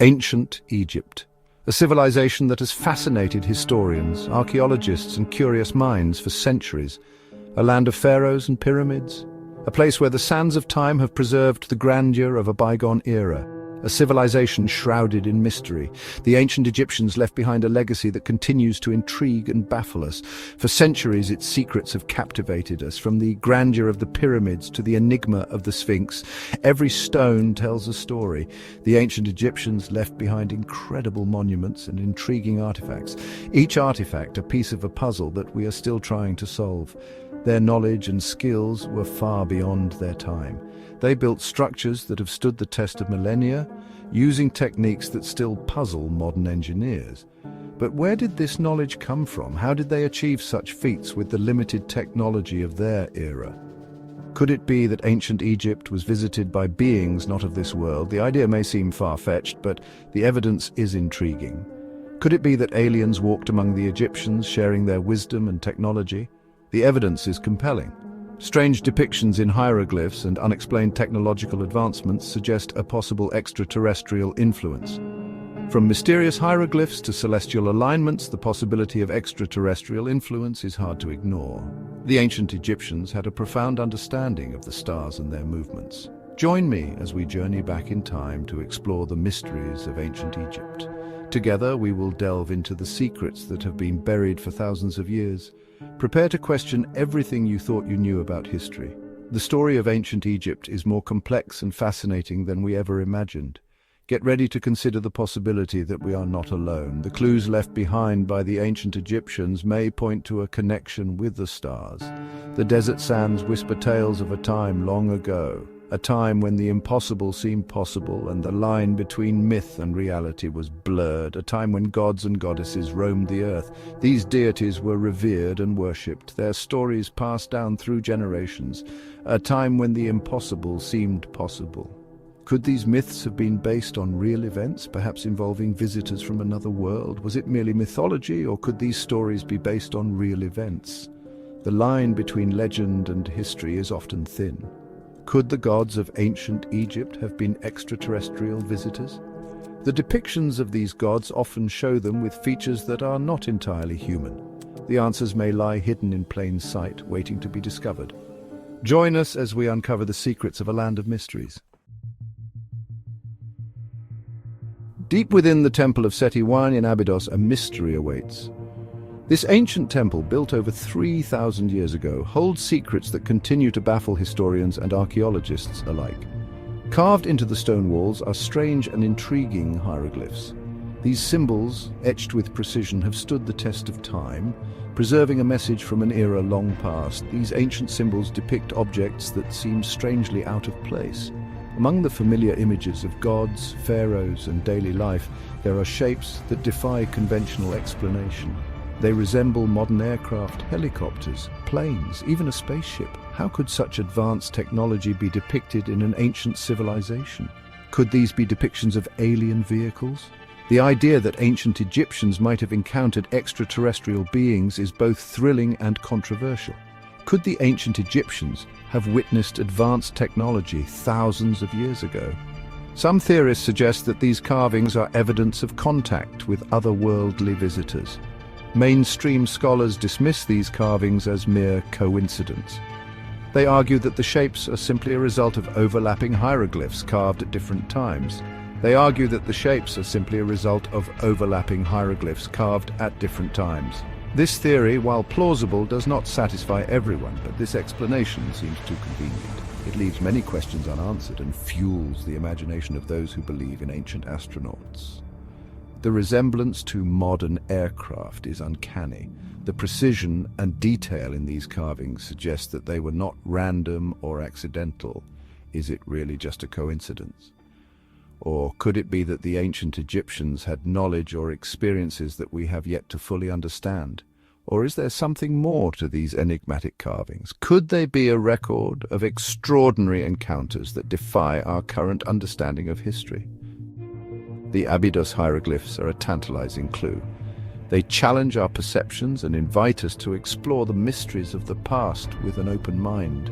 Ancient Egypt, a civilization that has fascinated historians, archaeologists, and curious minds for centuries. A land of pharaohs and pyramids, a place where the sands of time have preserved the grandeur of a bygone era. A civilization shrouded in mystery. The ancient Egyptians left behind a legacy that continues to intrigue and baffle us. For centuries, its secrets have captivated us, from the grandeur of the pyramids to the enigma of the Sphinx. Every stone tells a story. The ancient Egyptians left behind incredible monuments and intriguing artifacts. Each artifact a piece of a puzzle that we are still trying to solve. Their knowledge and skills were far beyond their time. They built structures that have stood the test of millennia, using techniques that still puzzle modern engineers. But where did this knowledge come from? How did they achieve such feats with the limited technology of their era? Could it be that ancient Egypt was visited by beings not of this world? The idea may seem far-fetched, but the evidence is intriguing. Could it be that aliens walked among the Egyptians, sharing their wisdom and technology? The evidence is compelling. Strange depictions in hieroglyphs and unexplained technological advancements suggest a possible extraterrestrial influence. From mysterious hieroglyphs to celestial alignments, the possibility of extraterrestrial influence is hard to ignore. The ancient Egyptians had a profound understanding of the stars and their movements. Join me as we journey back in time to explore the mysteries of ancient Egypt. Together, we will delve into the secrets that have been buried for thousands of years. Prepare to question everything you thought you knew about history. The story of ancient Egypt is more complex and fascinating than we ever imagined. Get ready to consider the possibility that we are not alone. The clues left behind by the ancient Egyptians may point to a connection with the stars. The desert sands whisper tales of a time long ago, a time when the impossible seemed possible and the line between myth and reality was blurred, a time when gods and goddesses roamed the earth. These deities were revered and worshipped, their stories passed down through generations, a time when the impossible seemed possible. Could these myths have been based on real events, perhaps involving visitors from another world? Was it merely mythology, or could these stories be based on real events? The line between legend and history is often thin. Could the gods of ancient Egypt have been extraterrestrial visitors? The depictions of these gods often show them with features that are not entirely human. The answers may lie hidden in plain sight, waiting to be discovered. Join us as we uncover the secrets of a land of mysteries. Deep within the temple of Seti I in Abydos, a mystery awaits. This ancient temple, built over 3,000 years ago, holds secrets that continue to baffle historians and archaeologists alike. Carved into the stone walls are strange and intriguing hieroglyphs. These symbols, etched with precision, have stood the test of time, preserving a message from an era long past. These ancient symbols depict objects that seem strangely out of place. Among the familiar images of gods, pharaohs, and daily life, there are shapes that defy conventional explanation. They resemble modern aircraft, helicopters, planes, even a spaceship. How could such advanced technology be depicted in an ancient civilization? Could these be depictions of alien vehicles? The idea that ancient Egyptians might have encountered extraterrestrial beings is both thrilling and controversial. Could the ancient Egyptians have witnessed advanced technology thousands of years ago? Some theorists suggest that these carvings are evidence of contact with otherworldly visitors. Mainstream scholars dismiss these carvings as mere coincidence. They argue that the shapes are simply a result of overlapping hieroglyphs carved at different times. This theory, while plausible, does not satisfy everyone, but this explanation seems too convenient. It leaves many questions unanswered and fuels the imagination of those who believe in ancient astronauts. The resemblance to modern aircraft is uncanny. The precision and detail in these carvings suggests that they were not random or accidental. Is it really just a coincidence? Or could it be that the ancient Egyptians had knowledge or experiences that we have yet to fully understand? Or is there something more to these enigmatic carvings? Could they be a record of extraordinary encounters that defy our current understanding of history? The Abydos hieroglyphs are a tantalizing clue. They challenge our perceptions and invite us to explore the mysteries of the past with an open mind.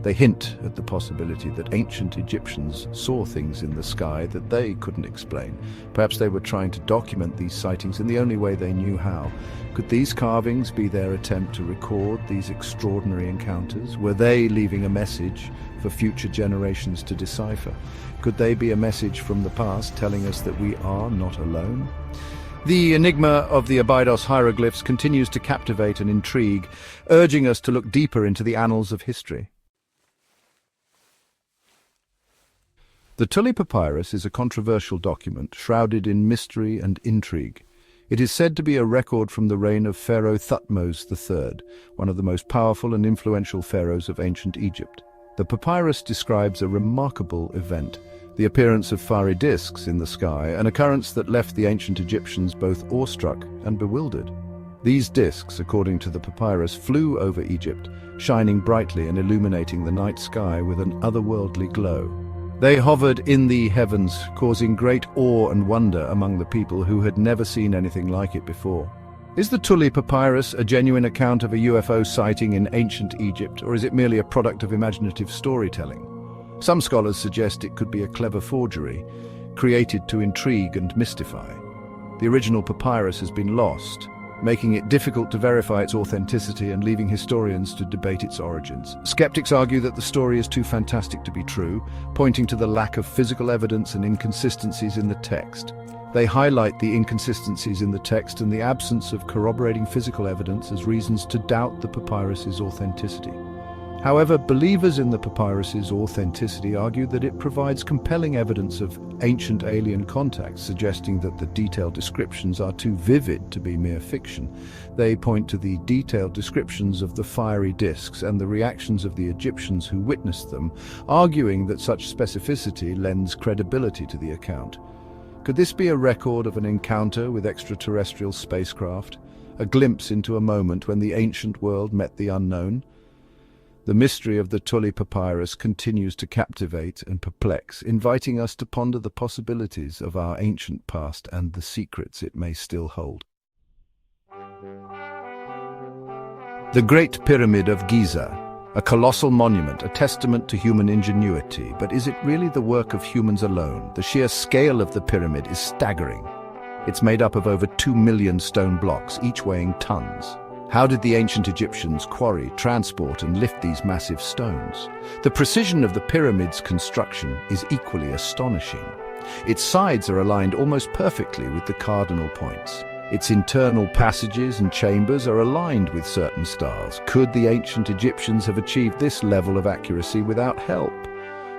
They hint at the possibility that ancient Egyptians saw things in the sky that they couldn't explain. Perhaps they were trying to document these sightings in the only way they knew how. Could these carvings be their attempt to record these extraordinary encounters? Were they leaving a message for future generations to decipher? Could they be a message from the past telling us that we are not alone? The enigma of the Abydos hieroglyphs continues to captivate and intrigue, urging us to look deeper into the annals of history. The Tully Papyrus is a controversial document shrouded in mystery and intrigue. It is said to be a record from the reign of Pharaoh Thutmose III, one of the most powerful and influential pharaohs of ancient Egypt. The papyrus describes a remarkable event, the appearance of fiery discs in the sky, an occurrence that left the ancient Egyptians both awestruck and bewildered. These discs, according to the papyrus, flew over Egypt, shining brightly and illuminating the night sky with an otherworldly glow. They hovered in the heavens, causing great awe and wonder among the people who had never seen anything like it before. Is the Tully Papyrus a genuine account of a UFO sighting in ancient Egypt, or is it merely a product of imaginative storytelling? Some scholars suggest it could be a clever forgery, created to intrigue and mystify. The original papyrus has been lost, making it difficult to verify its authenticity and leaving historians to debate its origins. Skeptics argue that the story is too fantastic to be true, pointing to the lack of physical evidence and inconsistencies in the text. They highlight the inconsistencies in the text and the absence of corroborating physical evidence as reasons to doubt the papyrus's authenticity. However, believers in the papyrus's authenticity argue that it provides compelling evidence of ancient alien contact, suggesting that the detailed descriptions are too vivid to be mere fiction. They point to the detailed descriptions of the fiery discs and the reactions of the Egyptians who witnessed them, arguing that such specificity lends credibility to the account. Could this be a record of an encounter with extraterrestrial spacecraft, a glimpse into a moment when the ancient world met the unknown? The mystery of the Tully Papyrus continues to captivate and perplex, inviting us to ponder the possibilities of our ancient past and the secrets it may still hold. The Great Pyramid of Giza, a colossal monument, a testament to human ingenuity. But is it really the work of humans alone? The sheer scale of the pyramid is staggering. It's made up of over 2 million stone blocks, each weighing tons. How did the ancient Egyptians quarry, transport, and lift these massive stones? The precision of the pyramid's construction is equally astonishing. Its sides are aligned almost perfectly with the cardinal points. Its internal passages and chambers are aligned with certain stars. Could the ancient Egyptians have achieved this level of accuracy without help?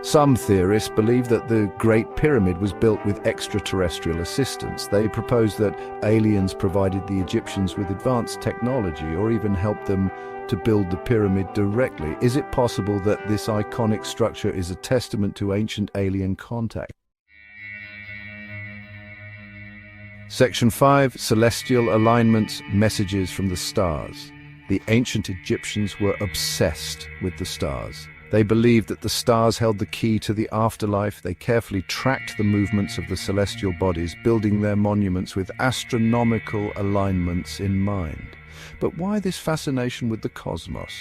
Some theorists believe that the Great Pyramid was built with extraterrestrial assistance. They propose that aliens provided the Egyptians with advanced technology or even helped them to build the pyramid directly. Is it possible that this iconic structure is a testament to ancient alien contact? Section 5. Celestial Alignments, Messages from the Stars. The ancient Egyptians were obsessed with the stars. They believed that the stars held the key to the afterlife. They carefully tracked the movements of the celestial bodies, building their monuments with astronomical alignments in mind. But why this fascination with the cosmos?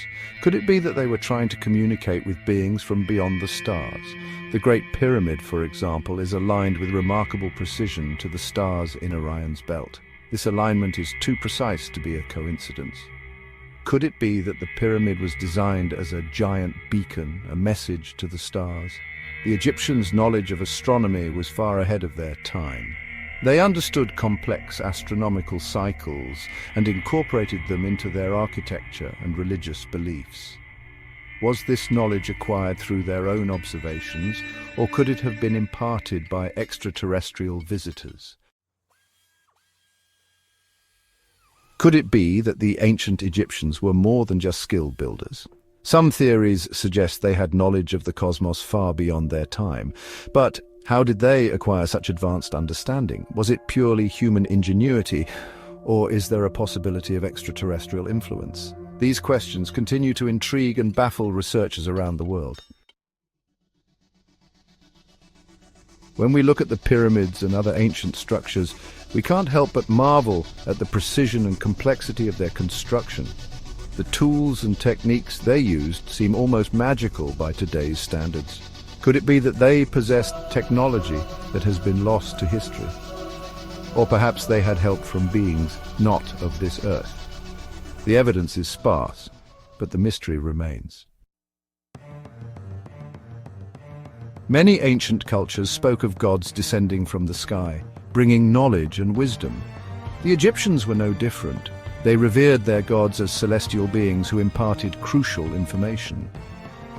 Could it be that they were trying to communicate with beings from beyond the stars? The Great Pyramid, for example, is aligned with remarkable precision to the stars in Orion's belt. This alignment is too precise to be a coincidence. Could it be that the pyramid was designed as a giant beacon, a message to the stars? The Egyptians' knowledge of astronomy was far ahead of their time. They understood complex astronomical cycles and incorporated them into their architecture and religious beliefs. Was this knowledge acquired through their own observations, or could it have been imparted by extraterrestrial visitors? Could it be that the ancient Egyptians were more than just skilled builders? Some theories suggest they had knowledge of the cosmos far beyond their time. But how did they acquire such advanced understanding? Was it purely human ingenuity, or is there a possibility of extraterrestrial influence? These questions continue to intrigue and baffle researchers around the world. When we look at the pyramids and other ancient structures, we can't help but marvel at the precision and complexity of their construction. The tools and techniques they used seem almost magical by today's standards. Could it be that they possessed technology that has been lost to history? Or perhaps they had help from beings not of this earth? The evidence is sparse, but the mystery remains. Many ancient cultures spoke of gods descending from the sky, bringing knowledge and wisdom. The Egyptians were no different. They revered their gods as celestial beings who imparted crucial information.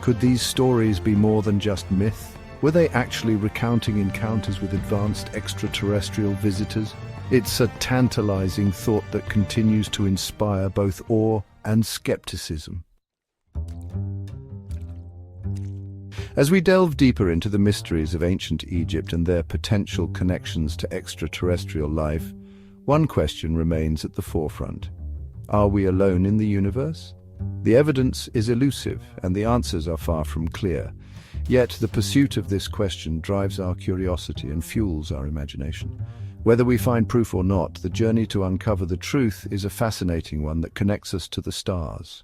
Could these stories be more than just myth? Were they actually recounting encounters with advanced extraterrestrial visitors? It's a tantalizing thought that continues to inspire both awe and skepticism. As we delve deeper into the mysteries of ancient Egypt and their potential connections to extraterrestrial life, one question remains at the forefront. Are we alone in the universe? The evidence is elusive, and the answers are far from clear. Yet the pursuit of this question drives our curiosity and fuels our imagination. Whether we find proof or not, the journey to uncover the truth is a fascinating one that connects us to the stars.